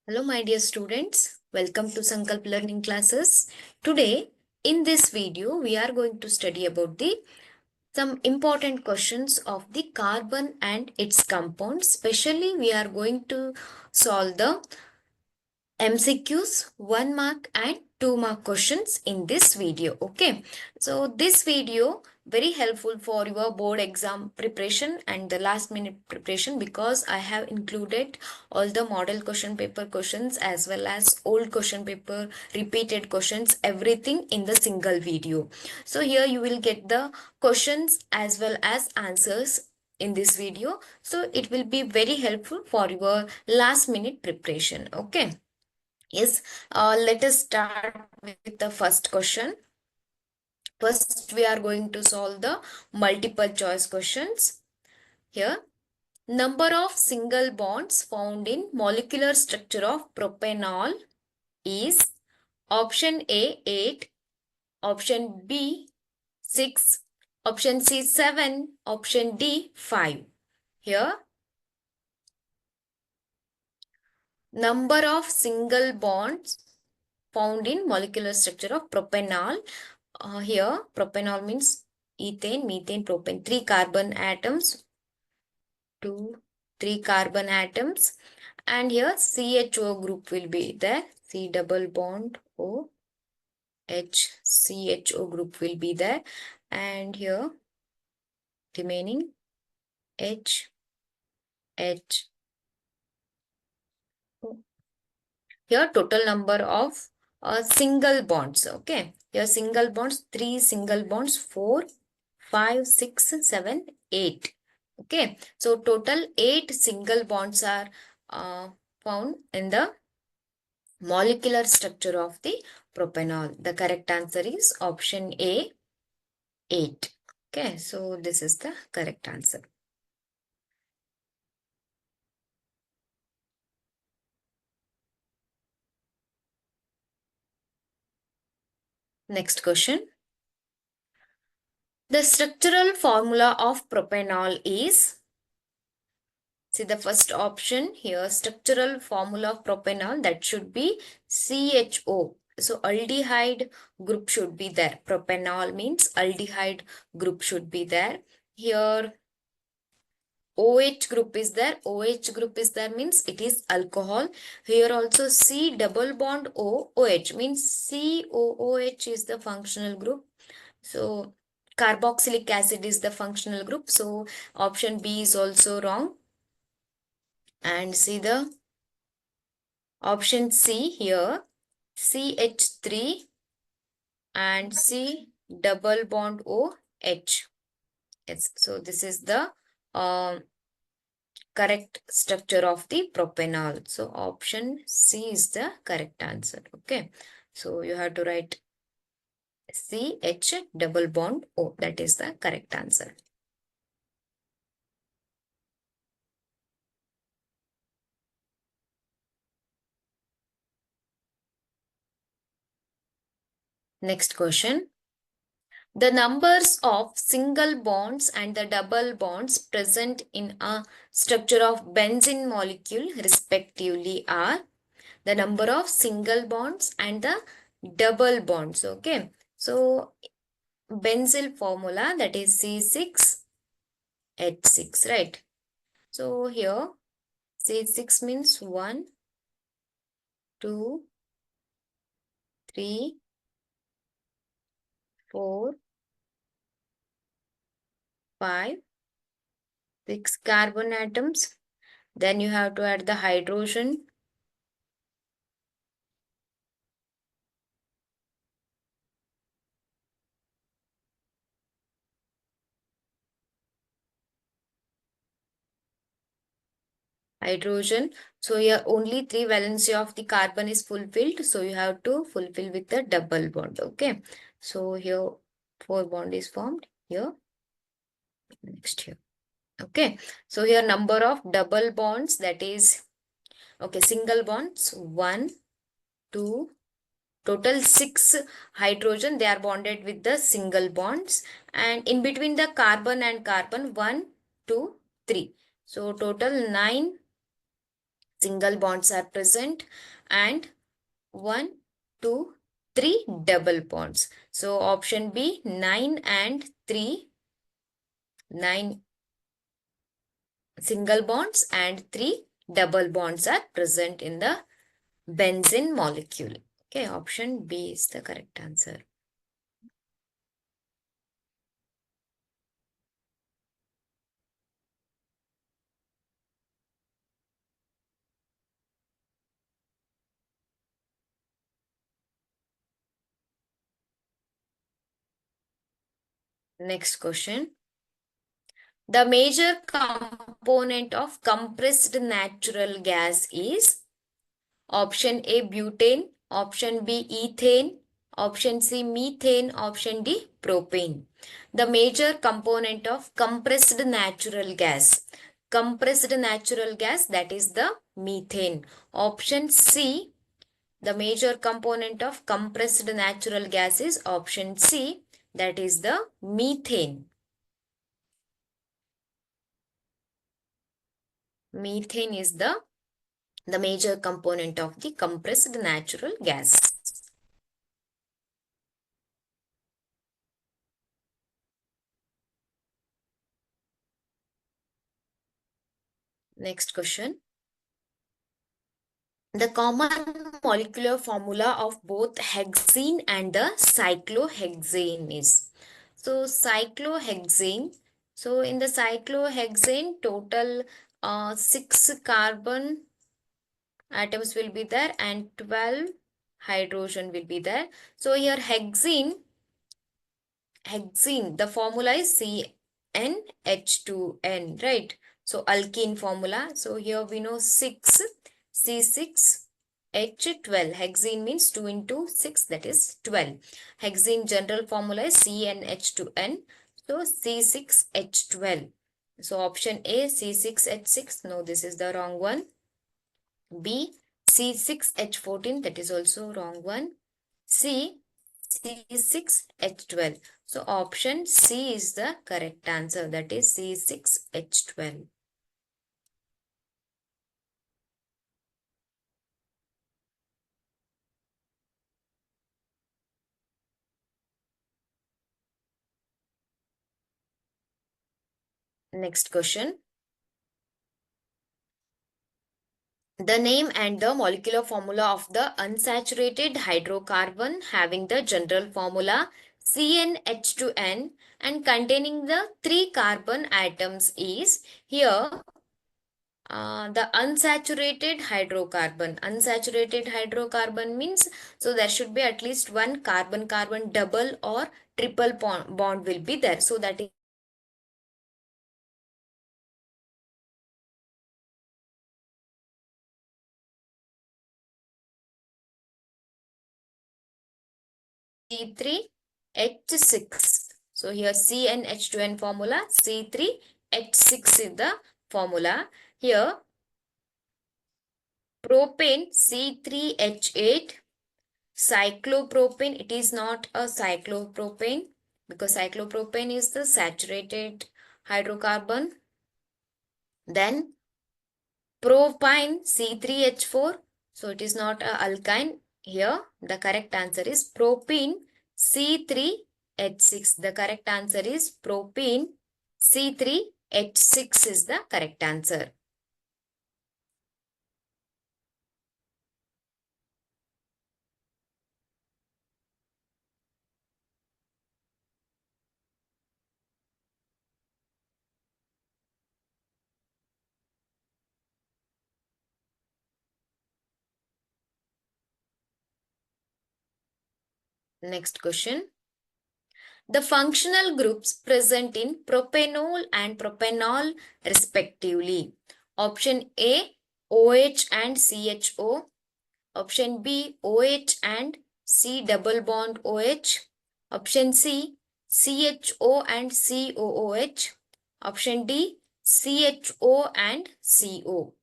Hello, my dear students. Welcome to Sankalp Learning Classes. Today, in this video, we are going to study about the some important questions of the carbon and its compounds. Especially, we are going to solve the MCQs 1 mark and 2 mark questions in this video. Okay. So this video very helpful for your board exam preparation and the last minute preparation because I have included all the model question paper questions as well as old question paper repeated questions everything in the single video. So here you will get the questions as well as answers in this video. So it will be very helpful for your last minute preparation. Okay. Yes, let us start with the first question. First, we are going to solve the multiple choice questions. Here, number of single bonds found in molecular structure of propanol is option A 8, option B 6, option C 7, option D 5. Here, number of single bonds found in molecular structure of propanol. Here, propanol means ethane, methane, propane. 3 carbon atoms, 3 carbon atoms. And here, CHO group will be there. C double bond O, H, CHO group will be there. And here, remaining H, H. Here, total number of single bonds. Okay. Here, single bonds, 3 single bonds, 4, 5, 6, 7, 8. Okay. So, total 8 single bonds are found in the molecular structure of the propanol. The correct answer is option A, 8. Okay. So, this is the correct answer. Next question. The structural formula of propanol is, see the first option here, structural formula of propanol, that should be CHO. So aldehyde group should be there. Propanol means aldehyde group should be there. Here OH group is there. OH group is there means it is alcohol. Here also C double bond O, OH means COOH is the functional group. So carboxylic acid is the functional group. So option B is also wrong. And see the option C here, CH3 and C double bond OH. Yes, so this is the correct structure of the propanol. So option C is the correct answer. Okay, so you have to write CH double bond O. That is the correct answer. Next question. The numbers of single bonds and the double bonds present in a structure of benzene molecule respectively are the number of single bonds and the double bonds. Okay. So benzyl formula, that is C6H6, right? So here C6 means 1, 2, 3, 4, 5, 6 carbon atoms. Then you have to add the hydrogen. So here only 3 valency of the carbon is fulfilled. So you have to fulfill with the double bond. Okay. So here 4 bond is formed here. Next here. Okay. So here number of double bonds, that is, okay, single bonds 1, 2, total 6 hydrogen, they are bonded with the single bonds, and in between the carbon and carbon 1, 2, 3. So total 9 single bonds are present, and 1, 2, 3 double bonds. So option B, 9 and 3, 9 single bonds and 3 double bonds are present in the benzene molecule. Okay, option B is the correct answer. Next question. The major component of compressed natural gas is option A, butane, option B, ethane, option C, methane, option D, propane. The major component of compressed natural gas. Compressed natural gas, that is the methane. Option C, the major component of compressed natural gas is option C, that is the methane. Methane is the major component of the compressed natural gas. Next question. The common molecular formula of both hexene and the cyclohexane is. So cyclohexane. So in the cyclohexane, total 6 carbon atoms will be there and 12 hydrogen will be there. So here hexene, the formula is CnH2n, right? So alkene formula. So here we know 6 C6H12. Hexene means 2 into 6, that is 12. Hexene general formula is CnH2n. So C6H12. So option A, C6H6. No, this is the wrong one. B, C6H14. That is also wrong one. C, C6H12. So option C is the correct answer. That is C6H12. Next question. The name and the molecular formula of the unsaturated hydrocarbon having the general formula CnH2n and containing the 3 carbon atoms is here the unsaturated hydrocarbon. Unsaturated hydrocarbon means, so there should be at least one carbon-carbon double or triple bond will be there. So that is C3H6. So here CnH2n formula, C3H6 is the formula. Here propane C3H8, cyclopropane, it is not a cyclopropane because cyclopropane is the saturated hydrocarbon. Then propine C3H4, so it is not a alkyne. Here the correct answer is propene C3H6. The correct answer is propene C3H6 is the correct answer. Next question. The functional groups present in propanol and propanol respectively. Option A, OH and CHO. Option B, OH and C double bond OH. Option C, CHO and COOH. Option D, CHO and CO.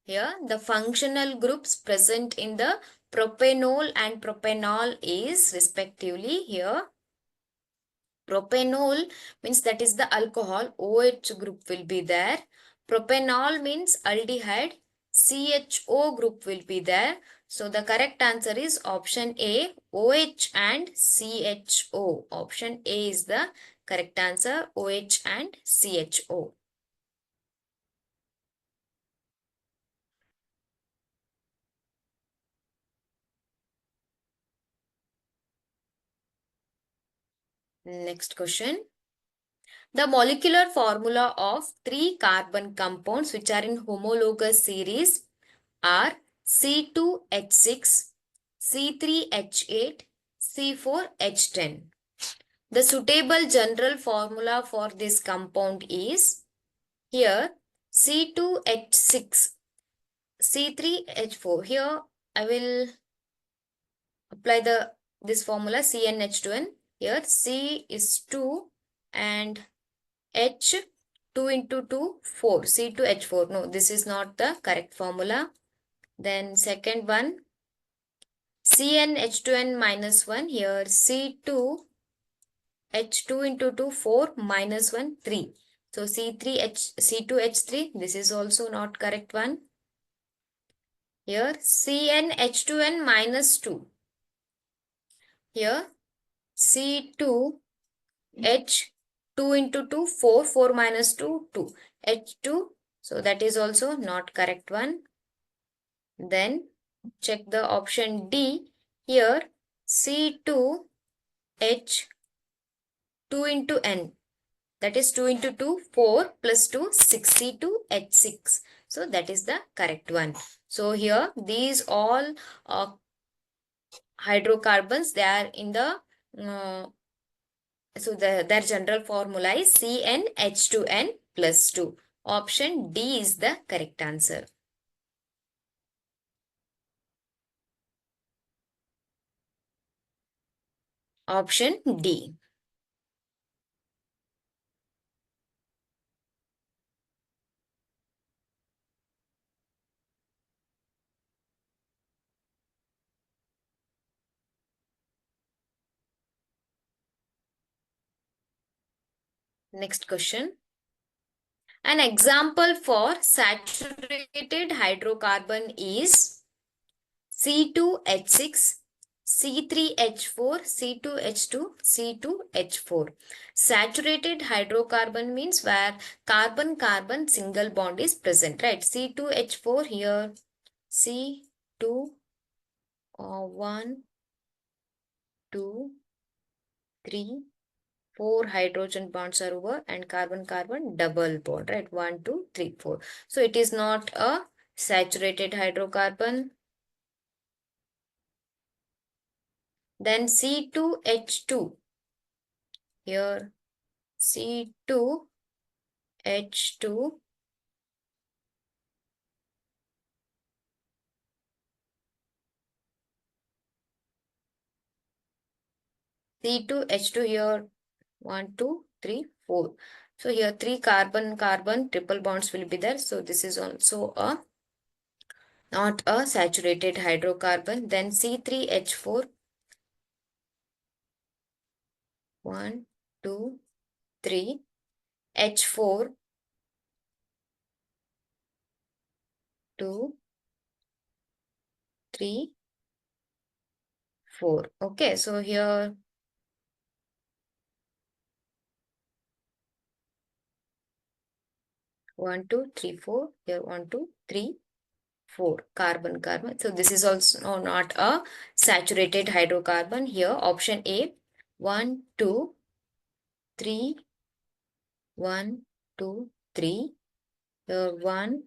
Here, the functional groups present in the propanol and propanol is respectively here. Propanol means that is the alcohol, OH group will be there. Propanol means aldehyde, CHO group will be there. So the correct answer is option A, OH and CHO. Option A is the correct answer, OH and CHO. Next question. The molecular formula of three carbon compounds which are in homologous series are C2H6, C3H8, C4H10. The suitable general formula for this compound is here C2H6, C3H4. Here I will apply this formula CnH2n. Here C is 2 and H 2 into 2 4, C2H4. No, this is not the correct formula. Then second one CnH2n minus 1. Here C2 H2 into 2 4 minus 1 3. So C2H3, this is also not correct one. Here CnH2n minus 2. Here C2 H2 into 2 4 4 minus 2 2 H2. So that is also not correct one. Then check the option D. Here C2 H2 into N. That is 2 into 2, 4 plus 2, 6, C2H6. So that is the correct one. So here these all hydrocarbons, they are in the, their general formula is CnH2n plus 2. Option D is the correct answer. Option D. Next question. An example for saturated hydrocarbon is C2H6, C3H4, C2H2, C2H4. Saturated hydrocarbon means where carbon-carbon single bond is present, right? C2H4 here, C2, 1, 2, 3, 4 hydrogen bonds are over and carbon-carbon double bond, right? 1, 2, 3, 4. So it is not a saturated hydrocarbon. Then C2H2. Here C2H2. C2H2 here 1, 2, 3, 4. So here 3 carbon-carbon triple bonds will be there. So this is also a not a saturated hydrocarbon. Then C3H4. 1, 2, 3. H4. 2, 3, 4. Okay, so here 1, 2, 3, 4. Here 1, 2, 3, 4 carbon-carbon. So this is also not a saturated hydrocarbon. Here option A 1, 2, 3, 1, 2, 3. Here 1,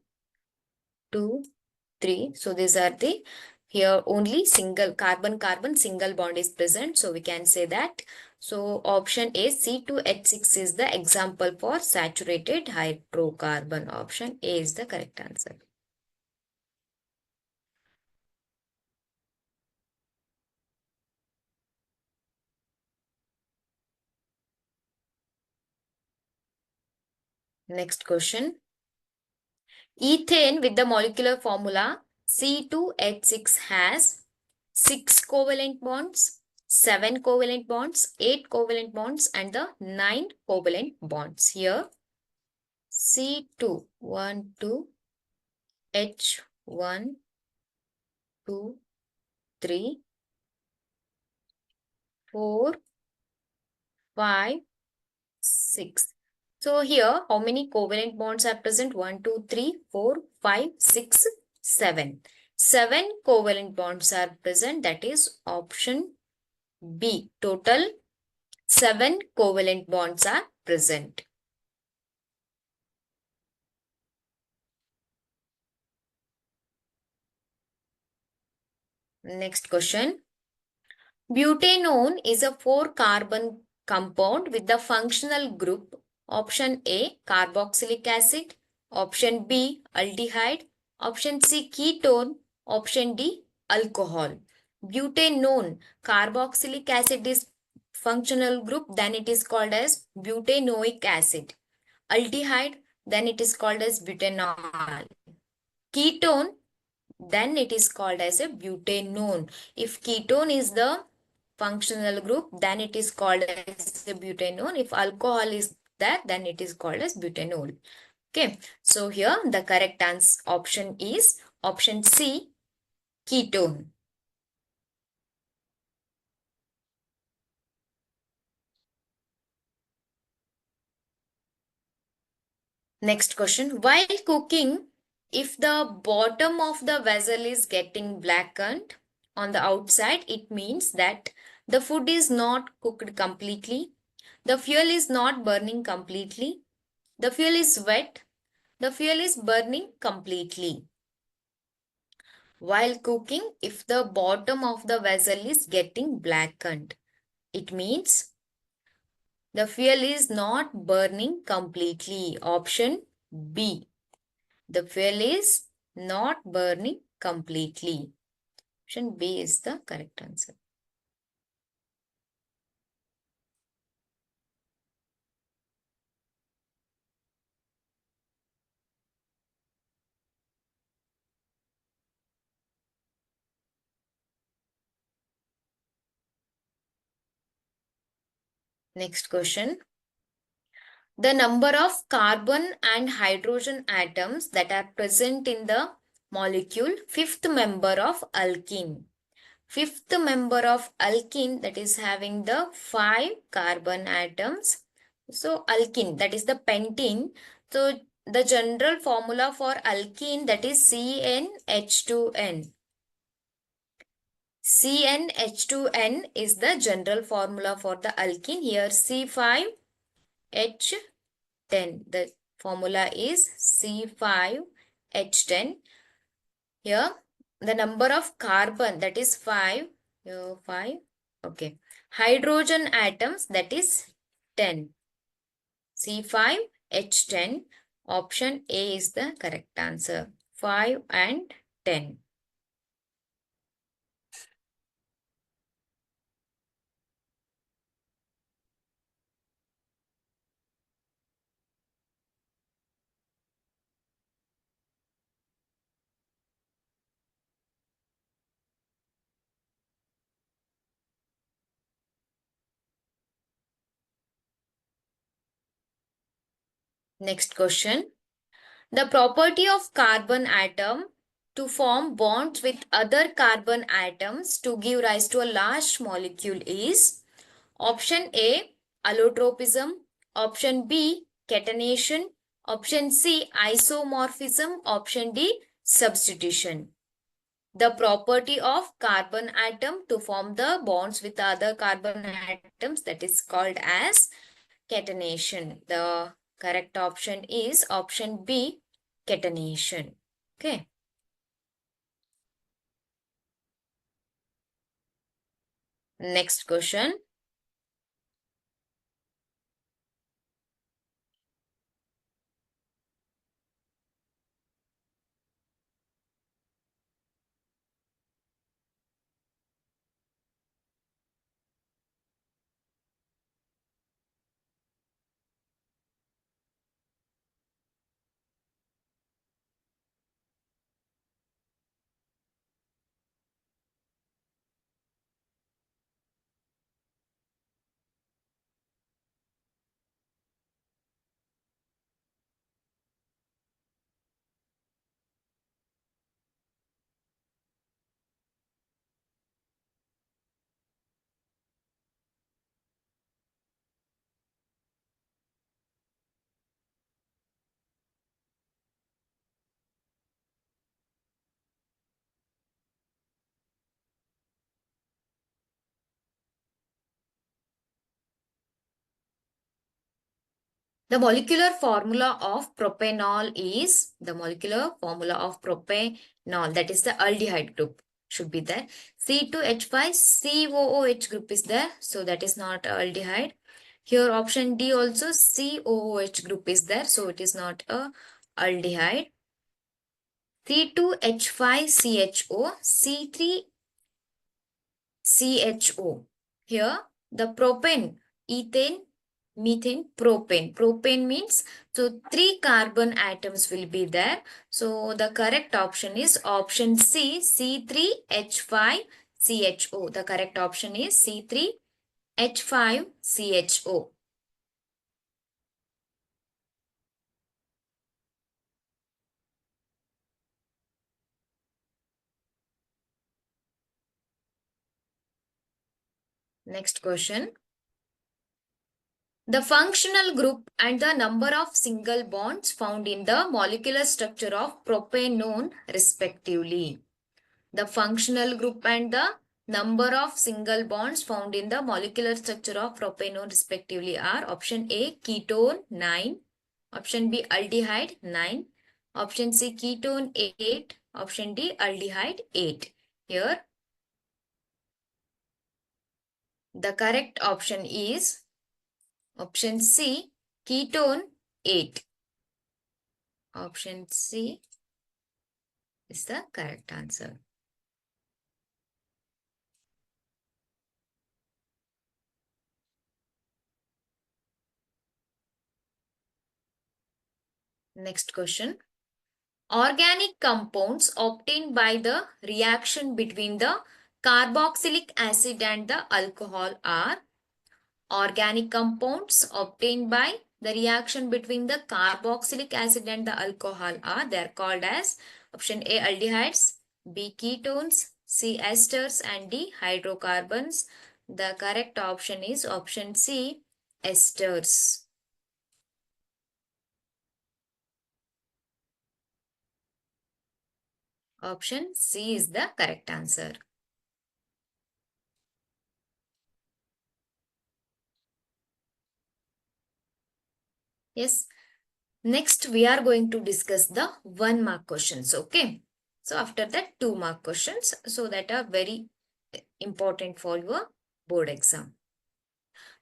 2, 3. So these are the, here only single carbon-carbon single bond is present. So we can say that. So option A C2H6 is the example for saturated hydrocarbon. Option A is the correct answer. Next question. Ethane with the molecular formula C2H6 has 6 covalent bonds, 7 covalent bonds, 8 covalent bonds and the 9 covalent bonds. Here C2, 1, 2, H1, 1, 2, 3, 4, 5, 6. So here, how many covalent bonds are present? 1, 2, 3, 4, 5, 6, 7. 7 covalent bonds are present. That is option B. Total 7 covalent bonds are present. Next question. Butanone is a 4-carbon compound with the functional group option A carboxylic acid, option B aldehyde, option C ketone, option D alcohol. Butanone carboxylic acid is functional group, then it is called as butanoic acid. Aldehyde, then it is called as butanol. Ketone, then it is called as a butanone. If ketone is the functional group, then it is called as a butanone. If alcohol is that, then it is called as butanol. Okay, so here the correct answer option is option C, ketone. Next question. While cooking, if the bottom of the vessel is getting blackened on the outside, it means that the food is not cooked completely. The fuel is not burning completely. The fuel is wet. The fuel is burning completely. While cooking, if the bottom of the vessel is getting blackened, it means the fuel is not burning completely. Option B. The fuel is not burning completely. Option B is the correct answer. Next question. The number of carbon and hydrogen atoms that are present in the molecule, fifth member of alkene. Fifth member of alkene, that is having the 5 carbon atoms. So alkene, that is the pentene. So the general formula for alkene, that is CnH2n. CnH2n is the general formula for the alkene. Here C5H10. The formula is C5H10. Here the number of carbon, that is 5. Here 5. Okay. Hydrogen atoms, that is 10. C5H10. Option A is the correct answer. 5 and 10. Next question. The property of carbon atom to form bonds with other carbon atoms to give rise to a large molecule is option A, allotropism, option B, catenation, option C, isomorphism, option D, substitution. The property of carbon atom to form the bonds with other carbon atoms, that is called as catenation. The correct option is option B, catenation. Okay. Next question. The molecular formula of propanol is the molecular formula of propanol, that is the aldehyde group should be there. C2H5 COOH group is there, so that is not aldehyde. Here option D also COOH group is there, so it is not a aldehyde. C2H5CHO C3CHO. Here the propane, ethane, methane, propane. Propane means, so 3 carbon atoms will be there. So the correct option is option C, C3H5CHO. The correct option is C3H5CHO. Next question. The functional group and the number of single bonds found in the molecular structure of propanone respectively. The functional group and the number of single bonds found in the molecular structure of propanone respectively are option A ketone 9, option B aldehyde 9, option C ketone 8, option D aldehyde 8. Here the correct option is option C ketone 8. Option C is the correct answer. Next question. Organic compounds obtained by the reaction between the carboxylic acid and the alcohol are organic compounds obtained by the reaction between the carboxylic acid and the alcohol are, they are called as option A aldehydes, B ketones, C esters and D hydrocarbons. The correct option is option C esters. Option C is the correct answer. Yes. Next, we are going to discuss the 1 mark questions. Okay. So after that, 2 mark questions. So that are very important for your board exam.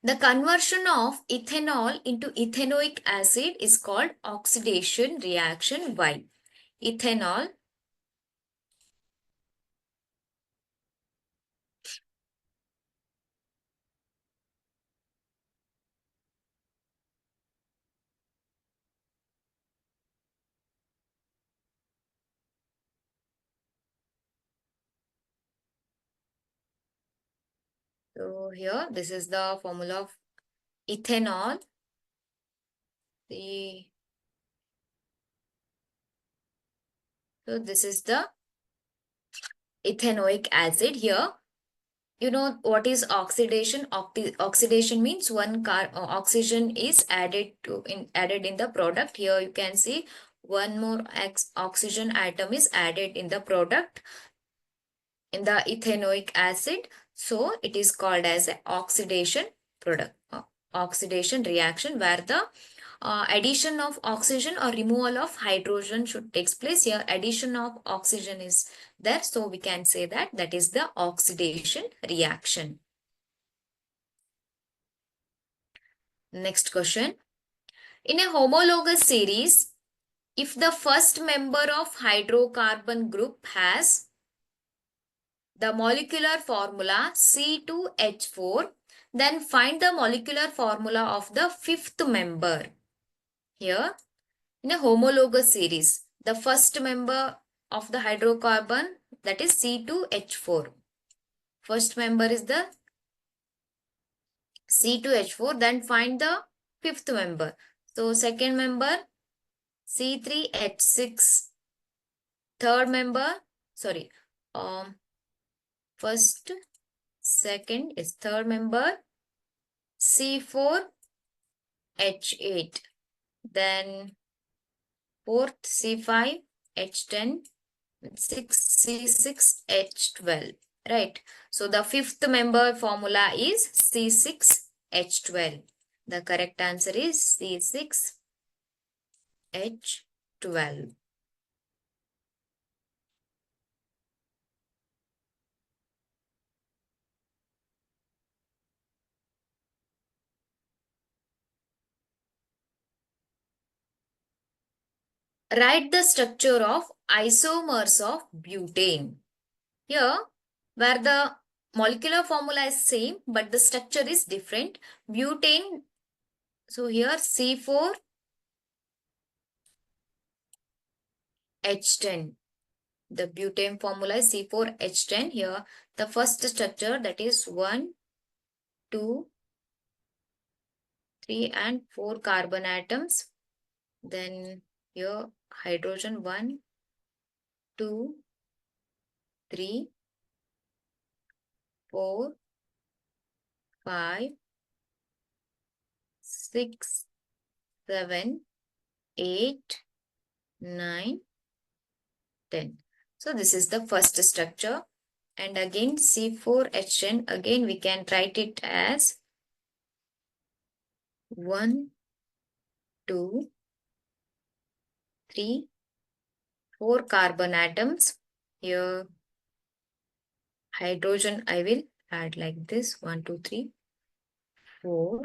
The conversion of ethanol into ethanoic acid is called oxidation reaction. Why? Ethanol. So here, this is the formula of ethanol. So this is the ethanoic acid here. You know what is oxidation? Oxidation means oxygen is added in the product. Here you can see one more oxygen atom is added in the product in the ethanoic acid. So it is called as a oxidation product, oxidation reaction, where the addition of oxygen or removal of hydrogen should takes place. Here addition of oxygen is there, so we can say that that is the oxidation reaction. Next question. In a homologous series, if the first member of hydrocarbon group has the molecular formula C2H4, then find the molecular formula of the fifth member. Here, in a homologous series, the first member of the hydrocarbon, that is C2H4. First member is the C2H4, then find the fifth member. So second member C3H6, third member, sorry, first, second is third member C4H8, then fourth C5H10, 6 C6H12, right? So the fifth member formula is C6H12. The correct answer is C6H12. Write the structure of isomers of butane. Here, where the molecular formula is same, but the structure is different. Butane, so here C4H10. The butane formula is C4H10. Here, the first structure, that is 1, 2, 3 and 4 carbon atoms. Then here hydrogen 1, 2, 3, 4, 5, 6, 7, 8, 9, 10. So this is the first structure. And again C4H10, again we can write it as 1, 2, 3, 4 carbon atoms. Here hydrogen I will add like this 1, 2, 3, 4,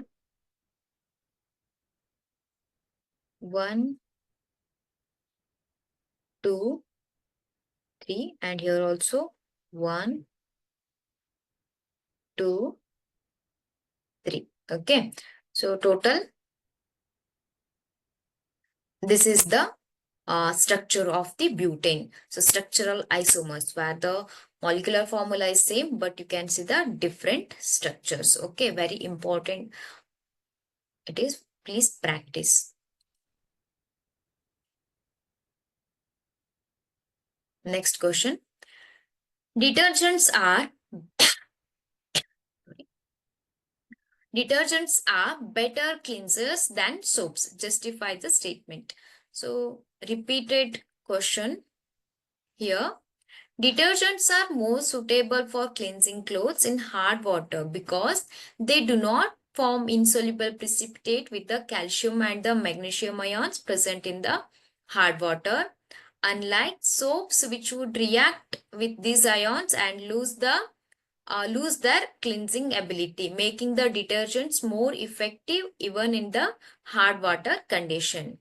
1, 2, 3, and here also 1, 2, 3. Okay. So total, this is the structure of the butane. So structural isomers where the molecular formula is same, but you can see the different structures. Okay. Very important. It is, please practice. Next question. Detergents are Detergents are better cleansers than soaps. Justify the statement. So, repeated question here. Detergents are more suitable for cleansing clothes in hard water because they do not form insoluble precipitate with the calcium and the magnesium ions present in the hard water. Unlike soaps, which would react with these ions and lose their cleansing ability, making the detergents more effective even in the hard water condition.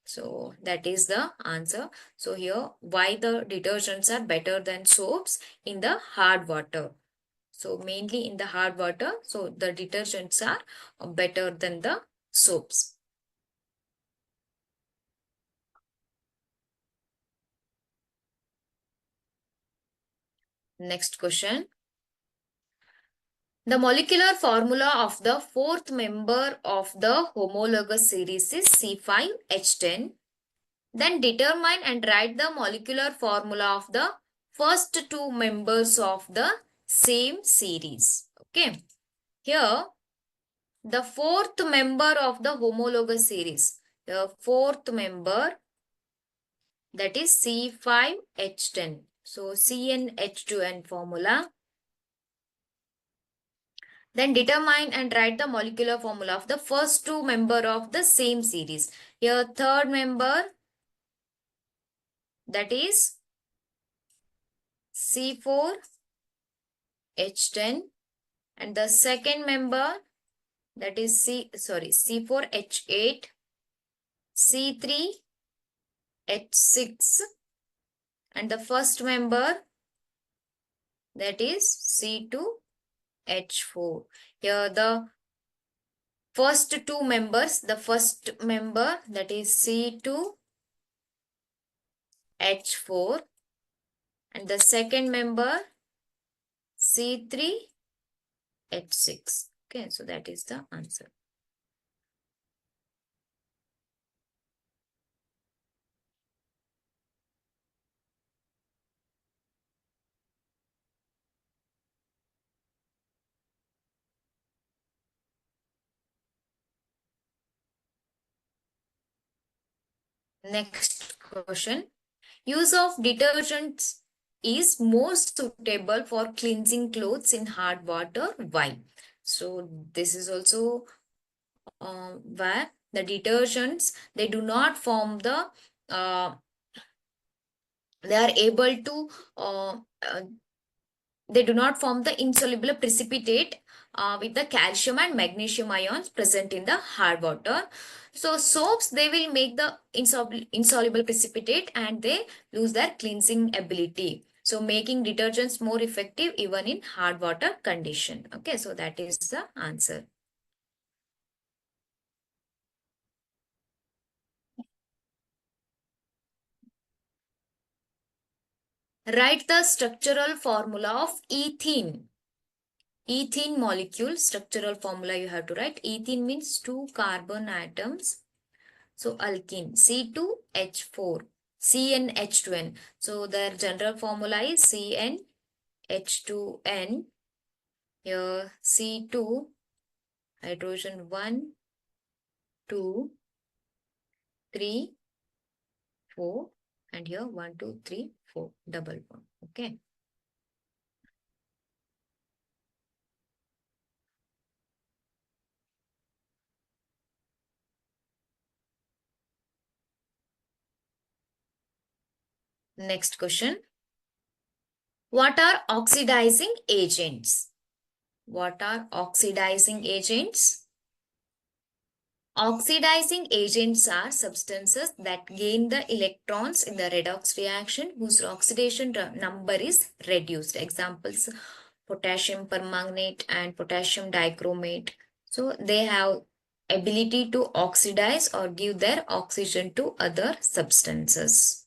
So that is the answer. So here, why the detergents are better than soaps in the hard water. So mainly in the hard water, so the detergents are better than the soaps. Next question. The molecular formula of the fourth member of the homologous series is C5H10. Then determine and write the molecular formula of the first two members of the same series. Okay. Here, the fourth member of the homologous series. The fourth member, that is C5H10. So, CnH2n formula. Then determine and write the molecular formula of the first two member of the same series. Here, third member, that is C4H10, and the second member, that is C4H8, C3H6, and the first member, that is C2H4. Here the first two members, the first member, that is C2H4, and the second member, C3H6. Okay, so that is the answer. Next question. Use of detergents is more suitable for cleansing clothes in hard water. Why? So this is also where the detergents, they do not form the they are able to uh, they do not form the insoluble precipitate with the calcium and magnesium ions present in the hard water. So soaps, they will make the insoluble precipitate and they lose their cleansing ability. So making detergents more effective even in hard water condition. Okay, so that is the answer. Write the structural formula of ethene. Ethene molecule structural formula you have to write. Ethene means two carbon atoms. So alkene C2H4, CnH2n. So their general formula is CnH2n. Here C2, hydrogen 1, 2, 3, 4, and here 1, 2, 3, 4, double bond. Okay. Next question. What are oxidizing agents? What are oxidizing agents? Oxidizing agents are substances that gain the electrons in the redox reaction whose oxidation number is reduced. Examples, potassium permanganate and potassium dichromate. So they have ability to oxidize or give their oxygen to other substances.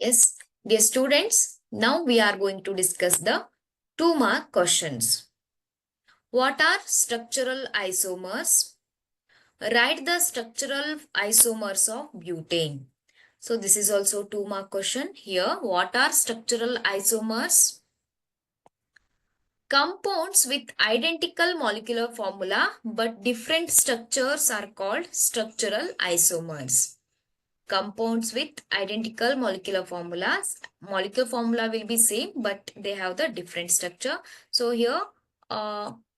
Yes, dear students, now we are going to discuss the 2-mark questions. What are structural isomers? Write the structural isomers of butane. So this is also 2-mark question. Here, what are structural isomers? Compounds with identical molecular formula but different structures are called structural isomers. Compounds with identical molecular formulas. Molecular formula will be same, but they have the different structure. So here,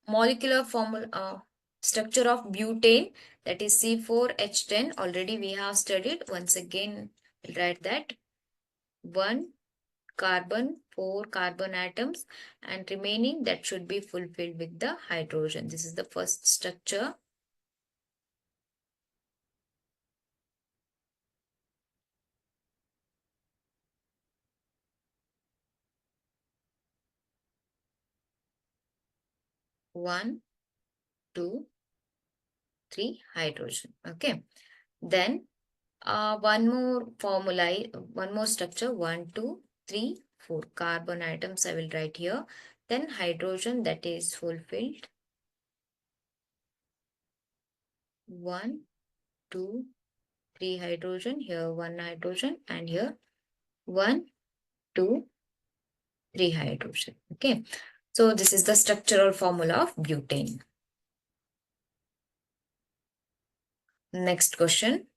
molecular formula structure of butane, that is C4H10. Already we have studied. Once again, we'll write that 1 carbon, 4 carbon atoms, and remaining that should be fulfilled with the hydrogen. This is the first structure. One, 2, 3 hydrogen. Okay. Then one more formula, one more structure, 1, 2, 3, 4 carbon atoms I will write here. Then hydrogen, that is fulfilled. 1, 2, 3 hydrogen, here 1 hydrogen, and here 1, 2, 3 hydrogen. Okay. So this is the structural formula of butane. Next question.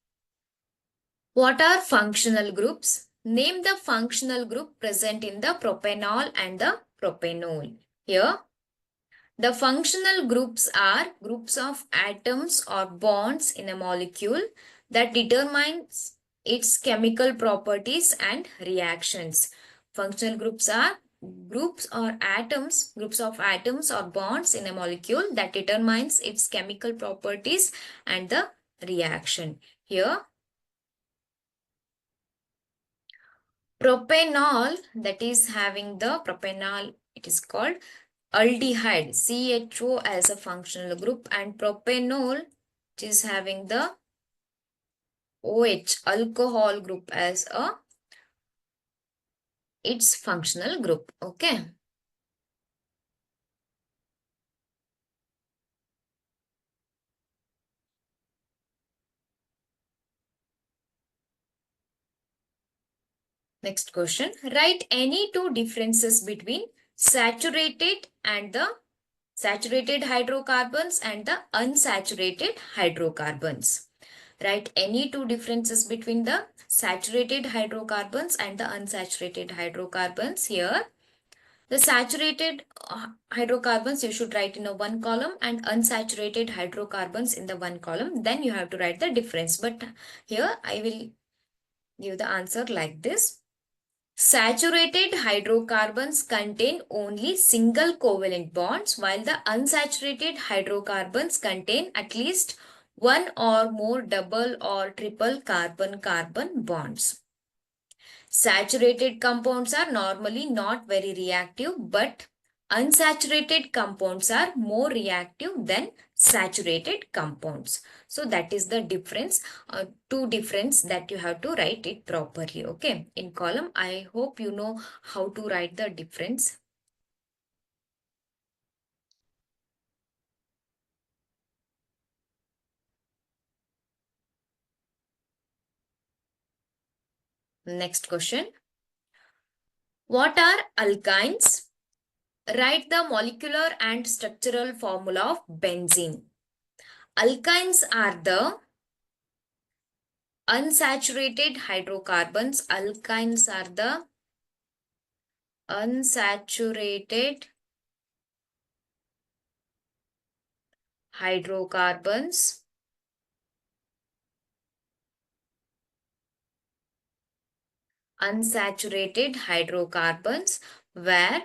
What are functional groups? Name the functional group present in the propanol and the propanol. Here, the functional groups are groups of atoms or bonds in a molecule that determines its chemical properties and reactions. Functional groups are groups of atoms or bonds in a molecule that determines its chemical properties and the reaction. Here, propanol, that is having the propanol, it is called aldehyde, CHO as a functional group, and propanol, which is having the OH, alcohol group as a its functional group. Okay. Next question. Write any two differences between saturated and the saturated hydrocarbons and the unsaturated hydrocarbons. Write any two differences between the saturated hydrocarbons and the unsaturated hydrocarbons here. The saturated hydrocarbons you should write in a one column and unsaturated hydrocarbons in the one column. Then you have to write the difference. But here I will give the answer like this. Saturated hydrocarbons contain only single covalent bonds, while the unsaturated hydrocarbons contain at least one or more double or triple carbon-carbon bonds. Saturated compounds are normally not very reactive, but unsaturated compounds are more reactive than saturated compounds. So that is the difference, two difference that you have to write it properly. Okay, in column, I hope you know how to write the difference. Next question. What are alkynes? Write the molecular and structural formula of benzene. Alkynes are the unsaturated hydrocarbons. Alkynes are the unsaturated hydrocarbons. Unsaturated hydrocarbons where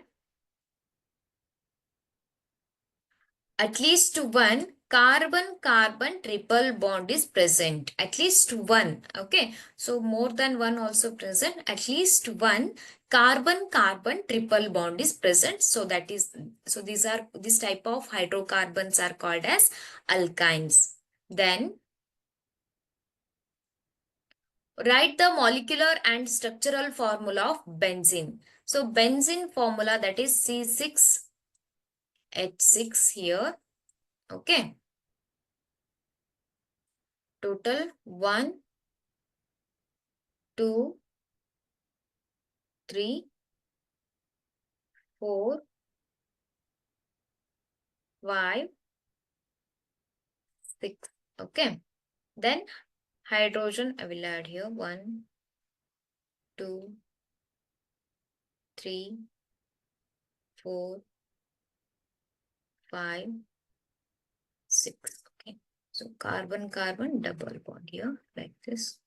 at least one carbon-carbon triple bond is present. At least one. Okay. So more than one also present. At least one carbon-carbon triple bond is present. So that is, so this type of hydrocarbons are called as alkynes. Then write the molecular and structural formula of benzene. So benzene formula, that is C6H6 here. Okay. Total 1, 2, 3, 4, 5, 6. Okay. Then hydrogen I will add here. 1, 2, 3, 4, 5, 6. Okay. So carbon-carbon double bond here like this.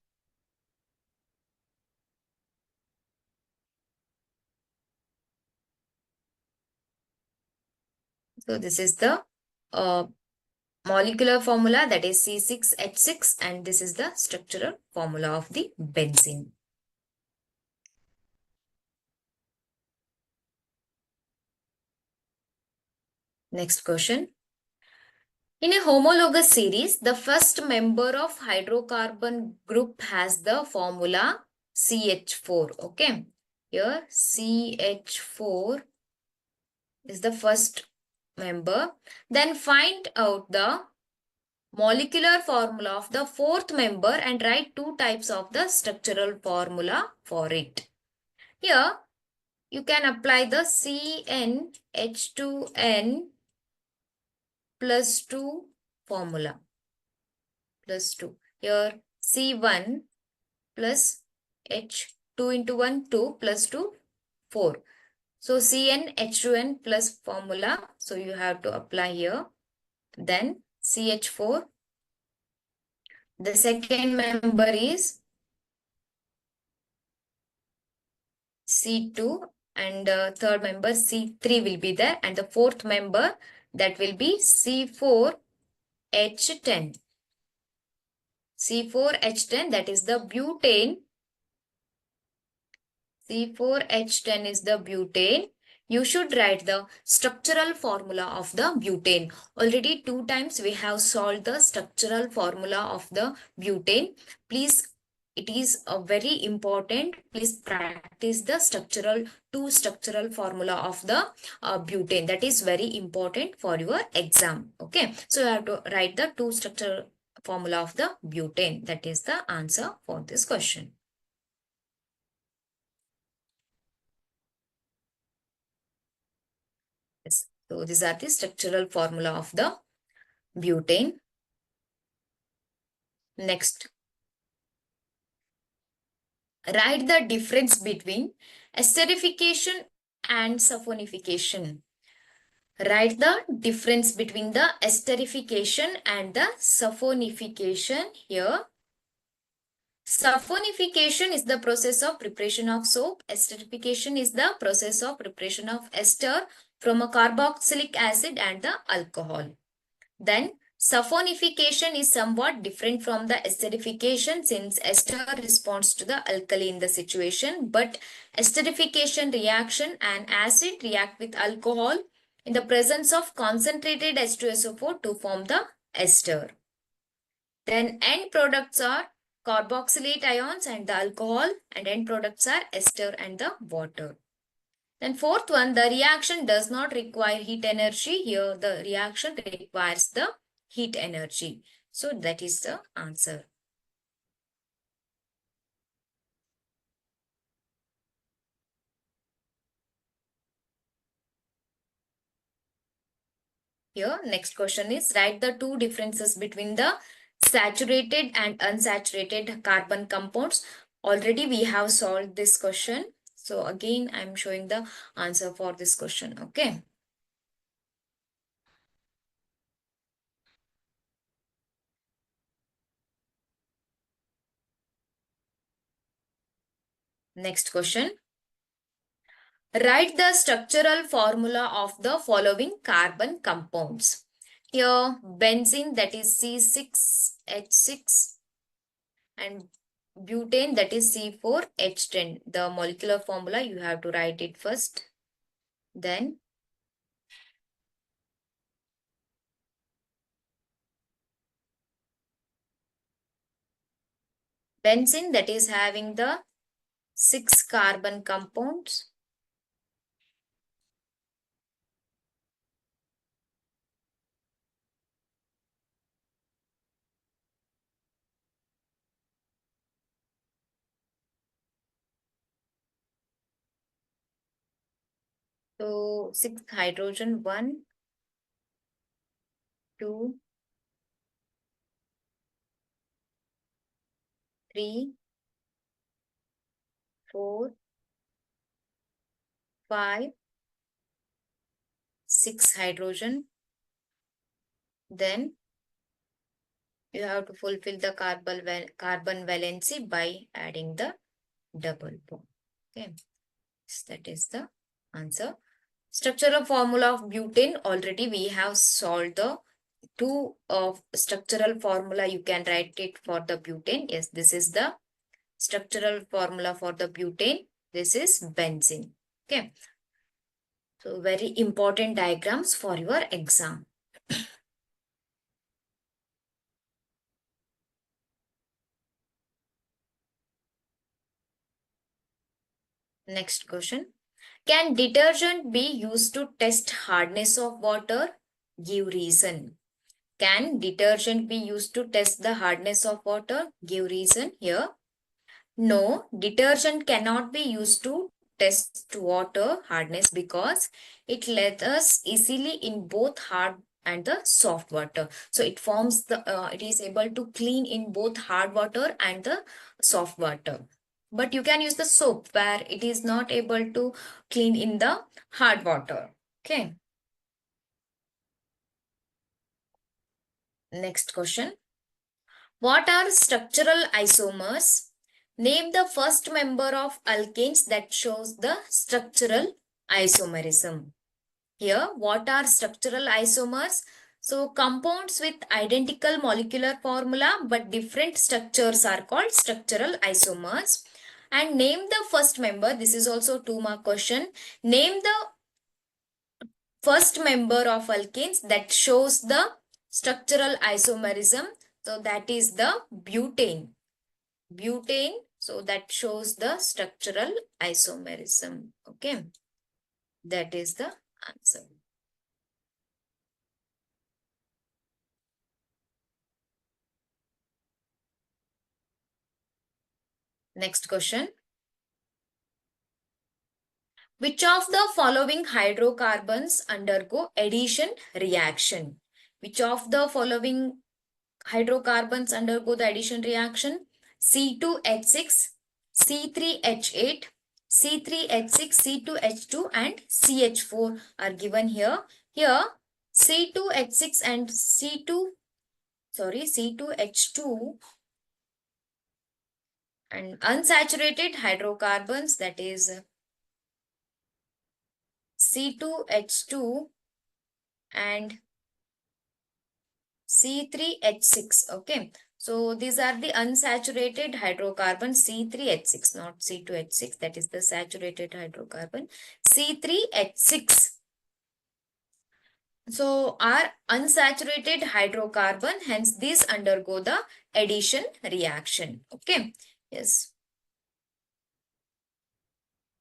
So this is the molecular formula, that is C6H6, and this is the structural formula of the benzene. Next question. In a homologous series, the first member of hydrocarbon group has the formula CH4. Okay. Here CH4 is the first member. Then find out the molecular formula of the fourth member and write two types of the structural formula for it. Here you can apply the CnH2n plus 2 formula. Plus 2. Here C1 plus H2 into 1, 2 plus 2, 4. So CnH2n plus formula. So you have to apply here. Then CH4. The second member is C2 and third member C3 will be there, and the fourth member that will be C4H10. C4H10, that is the butane. C4H10 is the butane. You should write the structural formula of the butane. Already 2 times we have solved the structural formula of the butane. Please, it is a very important. Please practice the two structural formula of the butane. That is very important for your exam. Okay. So you have to write the 2 structural formula of the butane. That is the answer for this question. Yes. So these are the structural formula of the butane. Next, write the difference between esterification and saponification. Write the difference between the esterification and the saponification here. Saponification is the process of preparation of soap. Esterification is the process of preparation of ester from a carboxylic acid and the alcohol. Then saponification is somewhat different from the esterification since ester responds to the alkali in the situation, but esterification reaction and acid react with alcohol in the presence of concentrated H2SO4 to form the ester. Then end products are carboxylate ions and the alcohol, and end products are ester and the water. Then fourth one, the reaction does not require heat energy. Here the reaction requires the heat energy. So that is the answer. Here next question is write the two differences between the saturated and unsaturated carbon compounds. Already we have solved this question. So again I am showing the answer for this question. Okay. Next question. Write the structural formula of the following carbon compounds. Here, benzene, that is C6H6, and butane, that is C4H10. The molecular formula, you have to write it first. Then, benzene, that is having the 6 carbon compounds. So, 6 hydrogen, 1, 2, 3, 4, 5, 6 hydrogen. Then you have to fulfill the carbon valency by adding the double bond. Okay, so that is the answer. Structural formula of butane, already we have solved the two of structural formula. You can write it for the butane. Yes, this is the structural formula for the butane. This is benzene. Okay, so very important diagrams for your exam. Next question. Can detergent be used to test hardness of water? Give reason. Can detergent be used to test the hardness of water? Give reason here. No, detergent cannot be used to test water hardness because it lets us easily in both hard and the soft water. So it forms it is able to clean in both hard water and the soft water. But you can use the soap where it is not able to clean in the hard water. Okay. Next question. What are structural isomers? Name the first member of alkanes that shows the structural isomerism. Here, what are structural isomers? So, compounds with identical molecular formula but different structures are called structural isomers. And name the first member. This is also 2-mark question. Name the first member of alkanes that shows the structural isomerism. So, that is the butane. Butane, so that shows the structural isomerism. Okay, that is the answer. Next question. Which of the following hydrocarbons undergo addition reaction? Which of the following hydrocarbons undergo the addition reaction? C2H6, C3H8, C3H6, C2H2 and CH4 are given here. Here C2H6 and C2H2 and unsaturated hydrocarbons, that is C2H2 and C3H6. Okay. So these are the unsaturated hydrocarbon C3H6, not C2H6. That is the saturated hydrocarbon C3H6. So are unsaturated hydrocarbon, hence these undergo the addition reaction. Okay. Yes.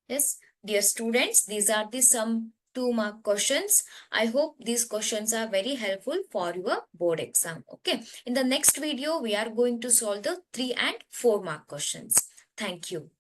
Yes, dear students, these are the some 2-mark questions. I hope these questions are very helpful for your board exam. Okay. In the next video, we are going to solve the 3 and 4-mark questions. Thank you.